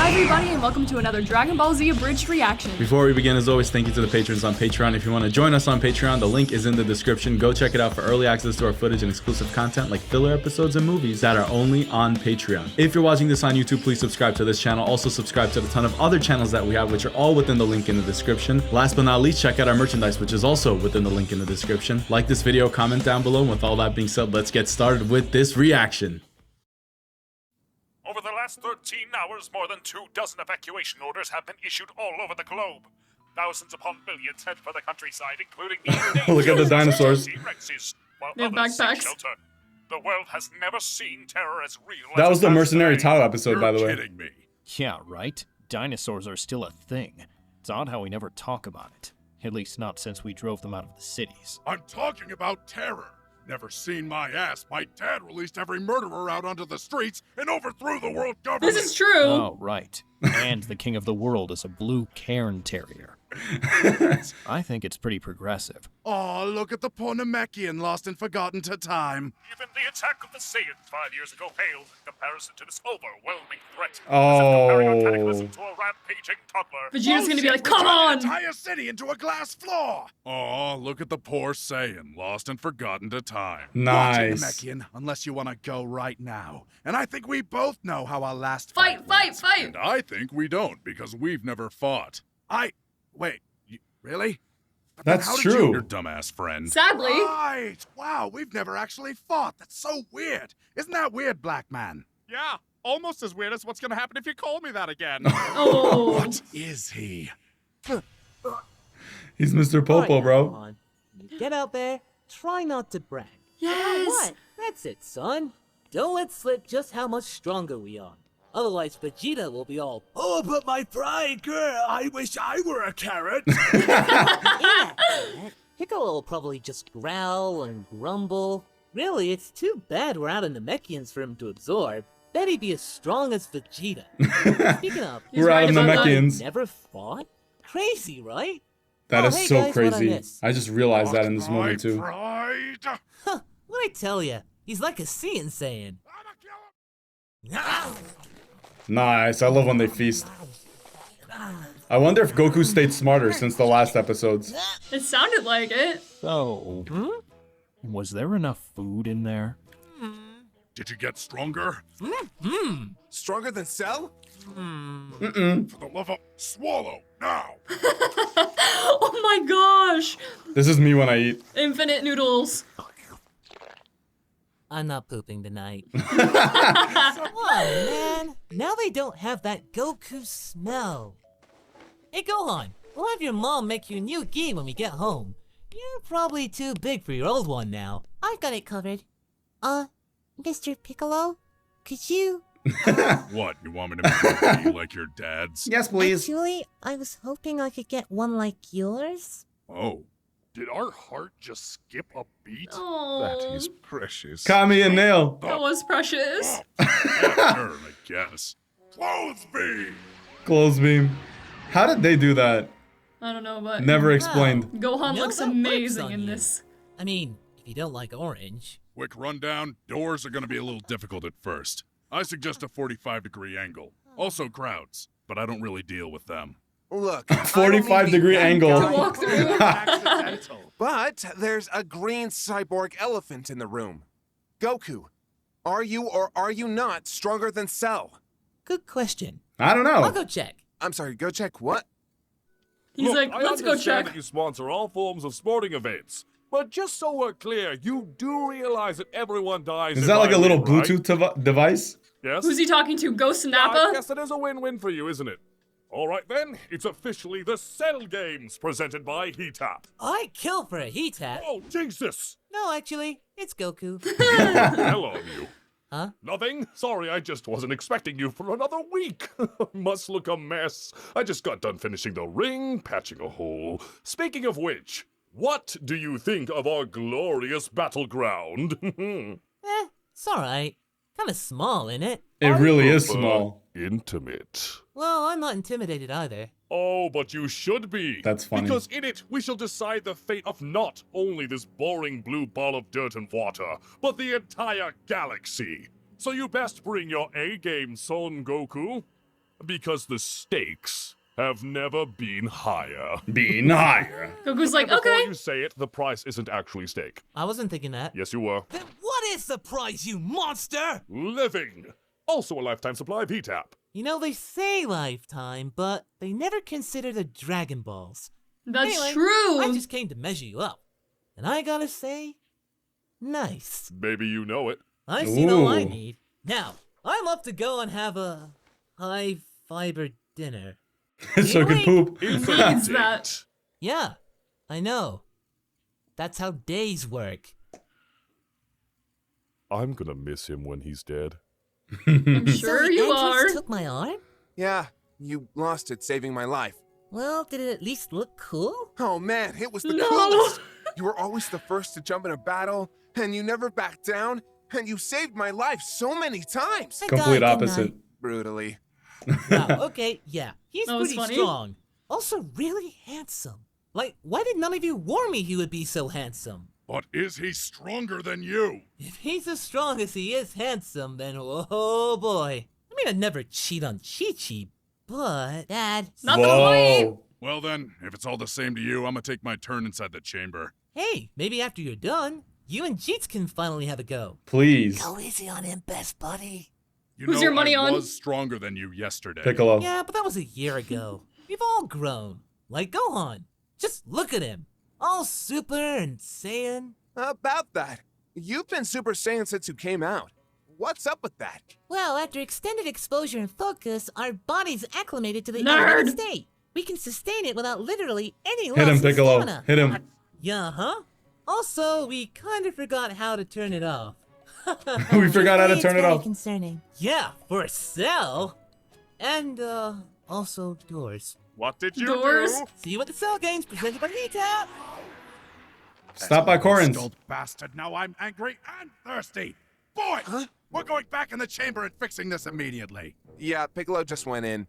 everybody, and welcome to another Dragon Ball Z Abridged reaction. Before we begin, as always, thank you to the patrons on Patreon. If you want to join us on Patreon, the link is in the description. Go check it out for early access to our footage and exclusive content like filler episodes and movies that are only on Patreon. If you're watching this on YouTube, please subscribe to this channel. Also subscribe to the ton of other channels that we have, which are all within the link in the description. Last but not least, check out our merchandise, which is also within the link in the description. Like this video, comment down below. And with all that being said, let's get started with this reaction. Over the last 13 hours, more than 24 evacuation orders have been issued all over the globe. Thousands upon millions head for the countryside, including the Look at the dinosaurs. T-Rexes, while They have others seek backpacks. shelter. The world has never seen terror as real as That was it the has Mercenary today. Tao episode, by the You're way. kidding me. Yeah, right? Dinosaurs are still a thing. It's odd how we never talk about it. At least not since we drove them out of the cities. I'm talking about terror. Never seen my ass. My dad released every murderer out onto the streets and overthrew the world government. This is true. Oh, right. And the king of the world is a blue cairn terrier. I think it's pretty progressive. Oh, look at the poor Namekian lost and forgotten to time. Even the attack of the Saiyans 5 years ago paled in comparison to this overwhelming threat. Oh. As if comparing antagonism to a rampaging toddler. Vegeta's gonna be like, We come turned on! an entire city into a glass floor. Oh, look at the poor Saiyan lost and forgotten to time. Nice. Watch it, Namekian, unless you want to go right now. And I think we both know how our last Fight, went. fight! And I think we don't because we've never fought. Wait, really? But then That's how did true. you, your dumbass friend. Sadly. Right. Wow, we've never actually fought. That's so weird. Isn't that weird, black man? Yeah, almost as weird as what's gonna happen if you call me that again. Oh. What is he? He's Mr. Popo, Alright, bro. come on. Get out there. Try not to brag. Yes! What? That's it, son. Don't let slip just how much stronger we are. Otherwise, Vegeta will be all, "Oh, but my pride, girl, I wish I were a carrot." Yeah. Piccolo will probably just growl and grumble. Really, it's too bad we're out of Namekians for him to absorb. Bet he'd be as strong as Vegeta. Speaking of, He's We're out right of about that. Namekians. never fought? Crazy, right? That Oh, is hey so guys, what'd I crazy. miss? I just realized that in this My moment, too. Pride. Huh, what'd I tell ya? He's like a Saiyan Saiyan. Nice. I love when they feast. I wonder if Goku stayed smarter since the last episodes. It sounded like it. So, was there enough food in there? Did you get stronger? Stronger than Cell? For the love of swallow now. Oh my gosh! This is me when I eat. Infinite noodles. I'm not pooping tonight. Come on, man. Now they don't have that Goku smell. Hey, Gohan, we'll have your mom make you a new gi when we get home. You're probably too big for your old one now. I've got it covered. Mr. Piccolo, could you? What, you want me to make you like your dad's? Yes, please. Actually, I was hoping I could get one like yours. Oh, did our heart just skip a beat? Oh, Precious. Kami and Nail. that was precious. Yeah, sure, I guess. Clothes beam. Close beam. How did they do that? I don't know, but Never explained. Gohan No, looks that works amazing on in you. this. I mean, if you don't like orange. Quick rundown. Doors are going to be a little difficult at first. I suggest a 45-degree angle. Also crowds, but I don't really deal with them. Look, 45-degree angle. To walk through. but there's a green cyborg elephant in the room. Goku, are you or are you not stronger than Cell? Good question. I don't I'll know. go check. I'm sorry, go check what? He's like, let's go check. that you sponsor all forms of sporting events, but just so we're clear, you do realize that everyone dies. Is in that like a little violin, right? Bluetooth device? Yes. Who's he talking to? Ghost I Nappa? guess it is a win-win for you, isn't it? All right then, it's officially the Cell Games presented by Heatap. I'd kill for a heat tap. Oh Jesus! No, actually, it's Goku. Hell on you. Huh? Nothing? Sorry, I just wasn't expecting you for another week. Must look a mess. I just got done finishing the ring, patching a hole. Speaking of which, what do you think of our glorious battleground? It's alright. Kinda small, innit? It really is prefer small. Intimate. Well, I'm not intimidated either. Oh, but you should be. That's funny. Because in it, we shall decide the fate of not only this boring blue ball of dirt and water, but the entire galaxy. So you best bring your A-game, Son Goku. Because the stakes have never been higher. Being higher. Goku's like, Before okay. you say it, the price isn't actually steak. I wasn't thinking that. Yes, you were. Then what is the price, you monster? Living. Also a lifetime supply of heat-tap. You know, they say lifetime, but they never consider the Dragon Balls. That's Anyway, true. I just came to measure you up. And I gotta say, nice. Maybe you know it. I've seen all I Ooh. need. Now, I'm up to go and have a high-fiber dinner. So good poop. Needs that. Yeah, I know. That's how days work. I'm gonna miss him when he's dead. I'm So sure the you androids are. took my arm? Yeah, you lost it saving my life. Well, did it at least look cool? Oh man, it was the No. coolest. You were always the first to jump in a battle, and you never backed down, and you saved my life so many times. I Complete died, didn't opposite. Brutally. Wow, okay, yeah. He's That was pretty funny. strong. Also really handsome. Like, why did none of you warn me he would be so handsome? But is he stronger than you? If he's as strong as he is handsome, then oh boy. I mean, I'd never cheat on Chi-Chi, but... Dad. Not gonna lie. Whoa. Well then, if it's all the same to you, I'm gonna take my turn inside the chamber. Hey, maybe after you're done, you and Jeets can finally have a go. Please. Go easy on him, best buddy. You Who's know, your money I on? was stronger than you yesterday. Piccolo. Yeah, but that was a year ago. We've all grown. Like Gohan. Just look at him. All super and Saiyan. About that, you've been Super Saiyan since you came out. What's up with that? Well, after extended exposure and focus, our bodies acclimated to the Nerd. elevated state. We can sustain it without literally any Hit loss him, of Piccolo. stamina. Hit him. Yeah, huh? Also, we kind of forgot how to turn it off. We forgot how to It's turn it very off. concerning. Yeah, for a cell. And, also doors. What did you Doors? do? See you at the cell games presented by Nita. Stop by Corin's. Old bastard, now I'm angry and thirsty. Boy, we're going back in the chamber and fixing this immediately. Yeah, Piccolo just went in.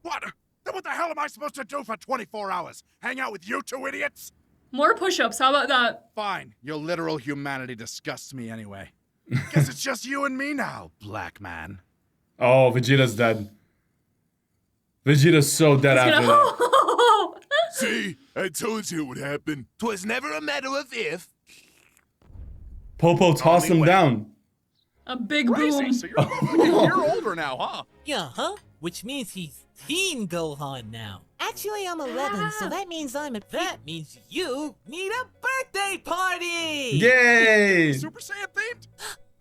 What? Then what the hell am I supposed to do for 24 hours? Hang out with you two idiots? More push-ups. How about that? Fine, your literal humanity disgusts me anyway. Guess it's just you and me now, black man. Oh, Vegeta's dead. Vegeta's so dead He's after gonna- that. See, I told you it would happen. 'Twas never a matter of if. Popo tossed him down. A big boom. So you're like a year older now, huh? Yeah, huh? Which means he's Teen Gohan now. Actually, I'm 11, so that means That means you need a birthday party! Yay! Super Saiyan themed?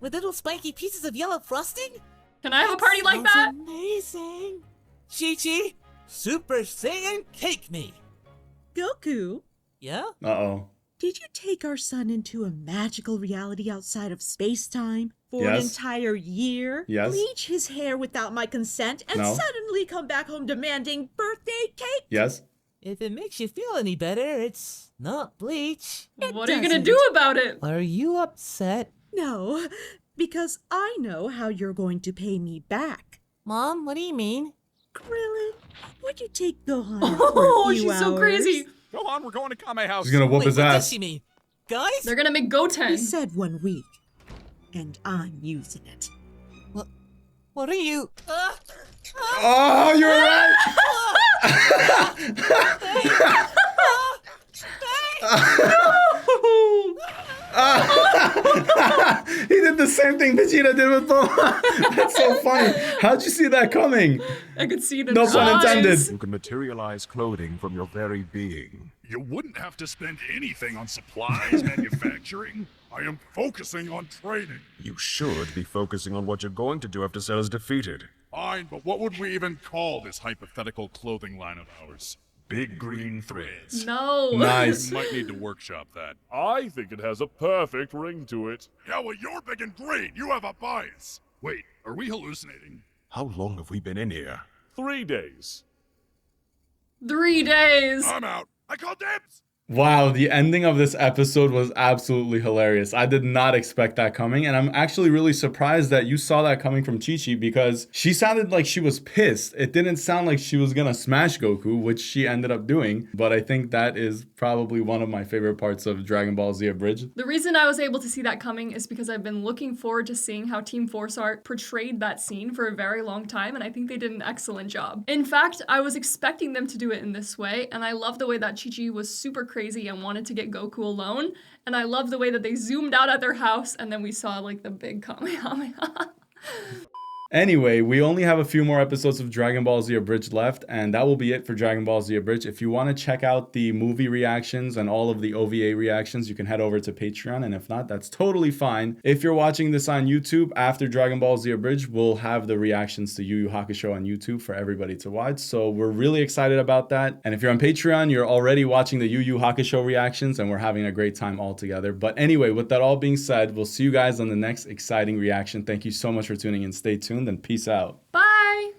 With little spiky pieces of yellow frosting? Can I have a party like Sounds that? amazing. Chi-Chi, Super Saiyan cake me. Goku, Yeah? Uh-oh. did you take our son into a magical reality outside of space-time for an Yes. entire year? Yes. Bleach his hair without my consent and No. suddenly come back home demanding birthday cake? Yes? If it makes you feel any better, it's not bleach. What are you gonna doesn't. do about it? Are you upset? No, because I know how you're going to pay me back. Mom, what do you mean? Krillin, would you take Gohan out for Oh, a few she's so hours? crazy. Go on, we're going to Kame House. He's gonna whoop Wait, his what does ass. she mean? Guys? They're gonna make He GOTEN. said 1 week, and I'm using it. What are you? Oh, you're right! He did the same thing Vegeta did with Bulma. That's so funny. How'd you see that coming? I could see them. No pun intended. You can materialize clothing from your very being. You wouldn't have to spend anything on supplies, manufacturing. I am focusing on training. You should be focusing on what you're going to do after Cell is defeated. Fine, but what would we even call this hypothetical clothing line of ours? Big green threads. No. Nice. Might need to workshop that. I think it has a perfect ring to it. Yeah, well, you're big and green. You have a bias. Wait, are we hallucinating? How long have we been in here? 3 days. 3 days. I'm out. I call dibs. Wow, the ending of this episode was absolutely hilarious. I did not expect that coming, and I'm actually really surprised that you saw that coming from Chi-Chi because she sounded like she was pissed. It didn't sound like she was gonna smash Goku, which she ended up doing, but I think that is probably one of my favorite parts of Dragon Ball Z Abridged. The reason I was able to see that coming is because I've been looking forward to seeing how Team Force Art portrayed that scene for a very long time, and I think they did an excellent job. In fact, I was expecting them to do it in this way, and I love the way that Chi-Chi was super crazy and wanted to get Goku alone, and I love the way that they zoomed out at their house, and then we saw like the big Kamehameha. Anyway, we only have a few more episodes of Dragon Ball Z Abridged left, and that will be it for Dragon Ball Z Abridged. If you want to check out the movie reactions and all of the OVA reactions, you can head over to Patreon, and if not, that's totally fine. If you're watching this on YouTube, after Dragon Ball Z Abridged, we'll have the reactions to Yu Yu Hakusho on YouTube for everybody to watch, so we're really excited about that. And if you're on Patreon, you're already watching the Yu Yu Hakusho reactions, and we're having a great time all together. But anyway, with that all being said, we'll see you guys on the next exciting reaction. Thank you so much for tuning in. Stay tuned and peace out. Bye!